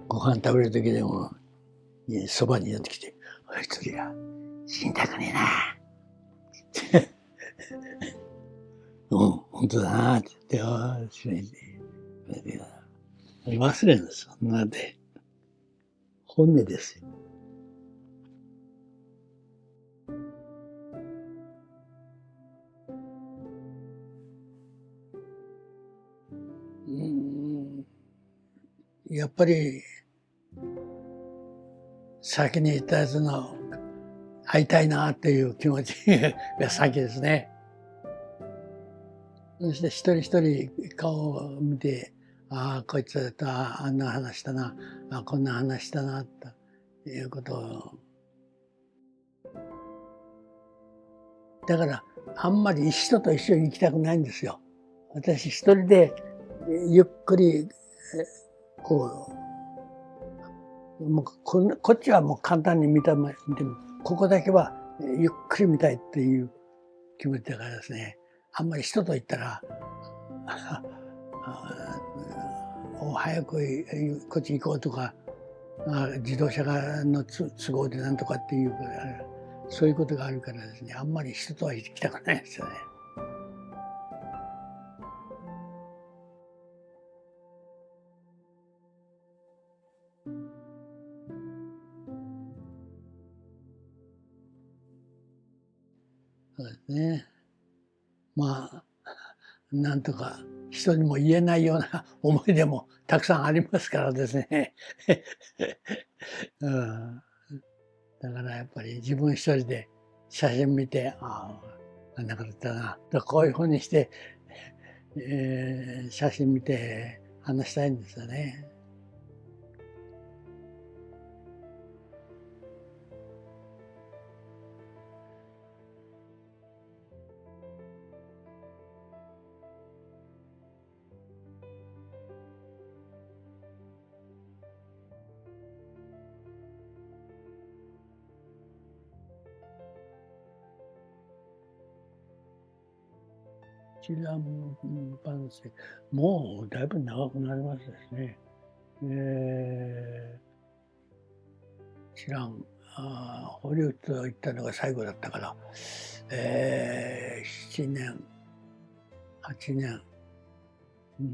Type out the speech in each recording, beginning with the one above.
ご飯食べる時でもそばに寄ってきて「おい次は死にたくねえな」うん本当だなって言ってああ死ねて忘れるんですよ。なんで本音ですよ。うん、やっぱり先に言ったやつの会いたいなっていう気持ちが先ですね。そして一人一人顔を見て、ああ、こいつとあんな話したな、あこんな話したな、ということを。だから、あんまり人と一緒に行きたくないんですよ。私一人でゆっくり、こもうこっちはもう簡単に見ても、ここだけはゆっくり見たいっていう気持ちだからですね。あんまり人と言ったら、早くこっち行こうとか、自動車の都合でなんとかっていう、そういうことがあるからですね、あんまり人とは行きたくないですよね。そうですね。まあ、なんとか人にも言えないような思い出もたくさんありますからですね。うん、だからやっぱり自分一人で写真見て、ああ、あんなことだな、とこういうふうにして、写真見て話したいんですよね。チランパンセ、もうだいぶ長くなりましたですね。知らん、ホリウッド行ったのが最後だったから、7年、8年、うん、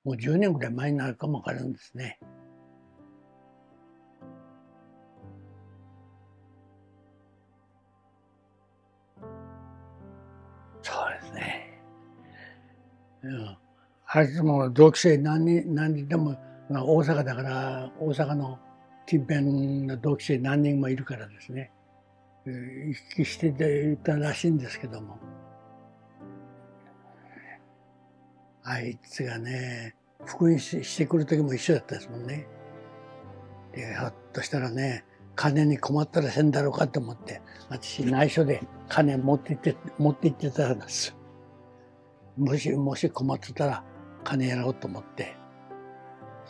もう10年ぐらい前になるかもわからんですね。そうですね。うん。あいつも同期生何人でも、大阪だから、大阪の近辺の同期生何人もいるからですね。行き来していたらしいんですけども、あいつがね、復員してくる時も一緒だったですもんね。で、ひょっとしたらね、金に困ったらせんだろうかと思って、私内緒で金持って行ってたんです。もし困ってたら金やろうと思って。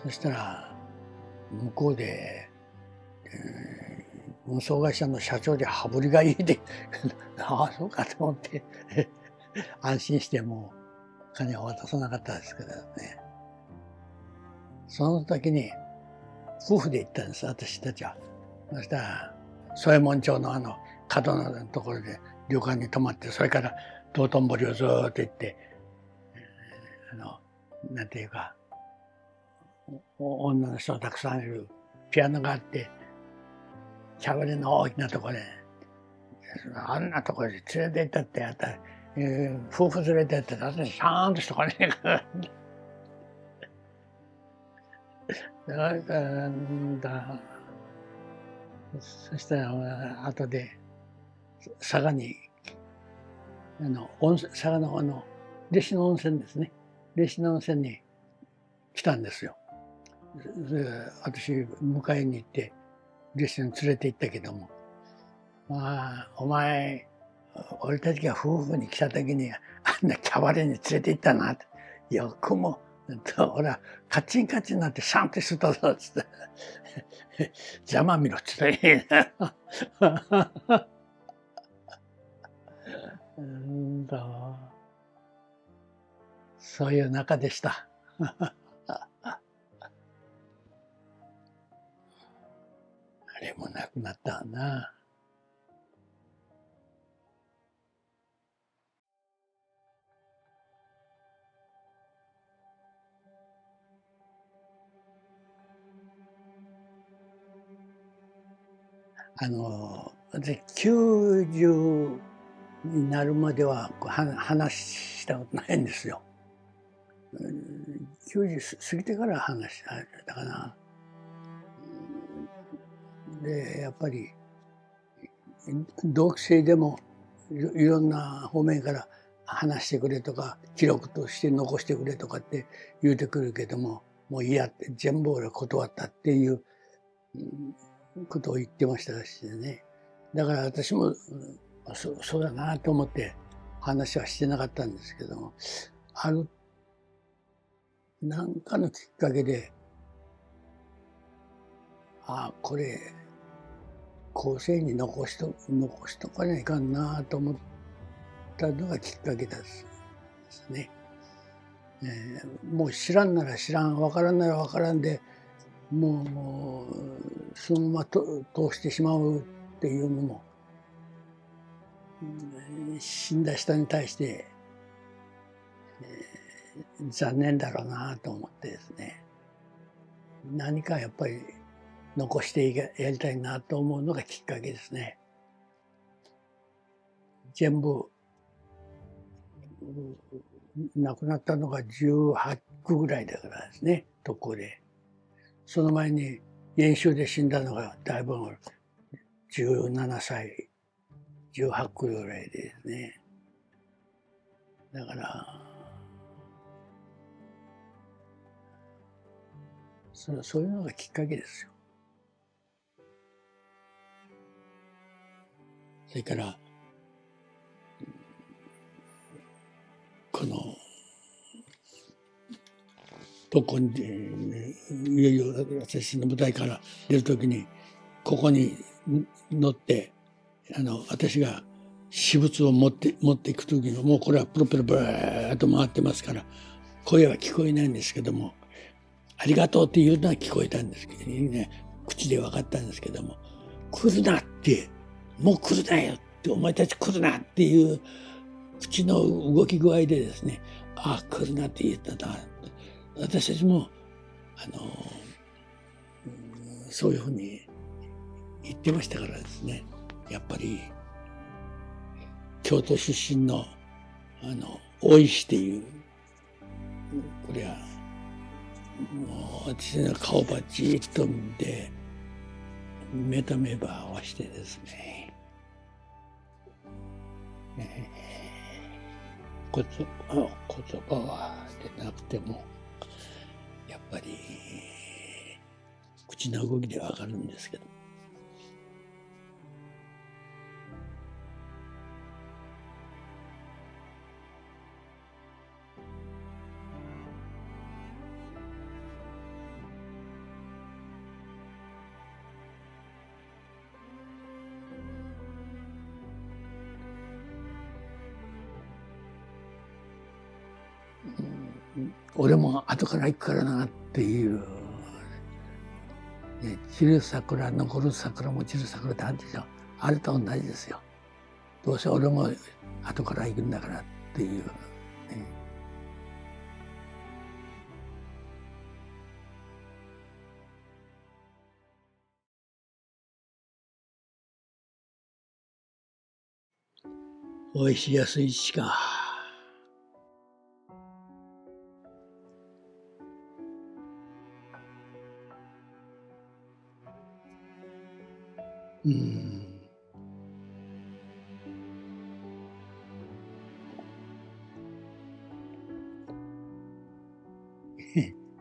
そしたら、向こうで、運送会社の社長で羽振りがいいで、ああ、そうかと思って、安心してもう金を渡さなかったですけどね。その時に夫婦で行ったんです、私たちは。そしたら、宗右衛門町の角のところで旅館に泊まって、それから道頓堀をずっと行って、なんていうか、女の人がたくさんいるピアノがあって、キャバレーの大きなところで、あんなところで連れて行ったってやったら、夫婦連れて行って私シャーンとしとかねえから。だそしたら後で佐賀に佐賀の弟子の温泉ですね。弟子の温泉に来たんですよ。で私迎えに行って弟子に連れて行ったけども、まあお前俺たちが夫婦に来た時にあんなキャバレーに連れて行ったなってよくも俺はカチンカチンになってシャンってしたぞっつって邪魔見ろっつってうんとそういう中でした。れもなくなったな。私90になるまでは話したことないんですよ。90過ぎてから話したかな。でやっぱり同期生でもいろんな方面から話してくれとか記録として残してくれとかって言うてくるけども、もう嫌って全部俺断ったっていうことを言ってましたしね。だから私もそうだなと思って話はしてなかったんですけども、ある何かのきっかけで、これ後世に残しとかないかんなと思ったのがきっかけですね。もう知らんなら知らん、分からんなら分からんで、もうそのまま通してしまうっていうのも、死んだ人に対して、残念だろうなと思ってですね、何かやっぱり残してやりたいなと思うのがきっかけですね。全部亡くなったのが18区ぐらいだからですね、特攻で。その前に演習で死んだのがだいぶ17歳、18区ぐらいですね。だからそういうのがきっかけですよ。それからこの特攻にいよいよ私の舞台から出る時にここに乗って私が私物を持っていく時のもうこれはプロペラブラーッと回ってますから声は聞こえないんですけども、ありがとうっていうのは聞こえたんですけどね、口で分かったんですけども、来るなって、もう来るなよって、お前たち来るなっていう口の動き具合でですね、来るなって言ったな。私たちもそういうふうに言ってましたからですね、やっぱり京都出身の大石っていう、これはもう私の顔ばじーっと見て目と目ば合わせてですね、言葉は出なくてもやっぱり口の動きでわかるんですけど、俺も後から行くからなっていう、散る桜残る桜も散る桜ってあるでしょ。あれと同じですよ。どうせ俺も後から行くんだからっていう、ね。おいしい安いしか。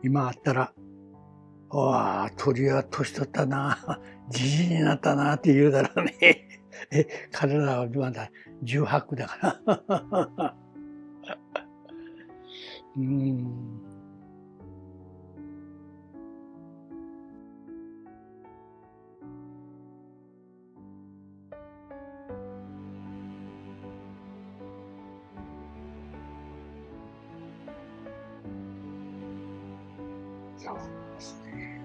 今あったら、鳥は年取ったな、じじいになったなって言うだろうね。彼らはまだ18区だから。そうですね。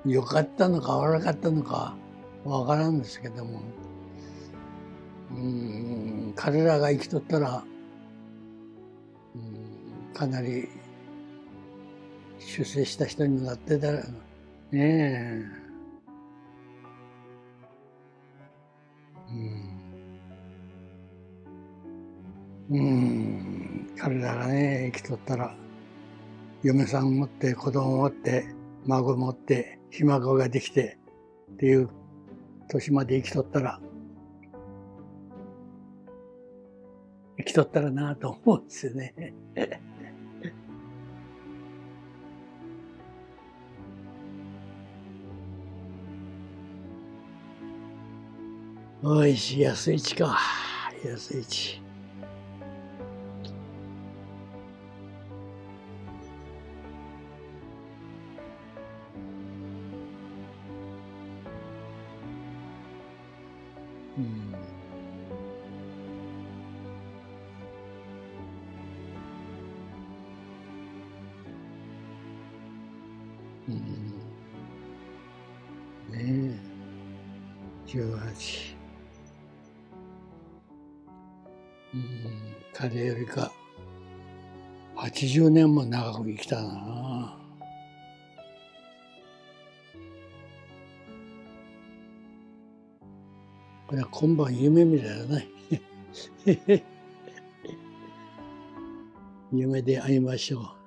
良かったのか悪かったのかわからんですけども、彼らが生きとったら、かなり出世した人になってたらねえ。彼らがね生きとったら、嫁さん持って子供持って孫持ってひ孫ができてっていう年まで生きとったらなと思うんですよね。おいしい安市か、安市。ねえ、18。彼よりか80年も長く生きたな。これは今晩夢見たよね。夢で会いましょう。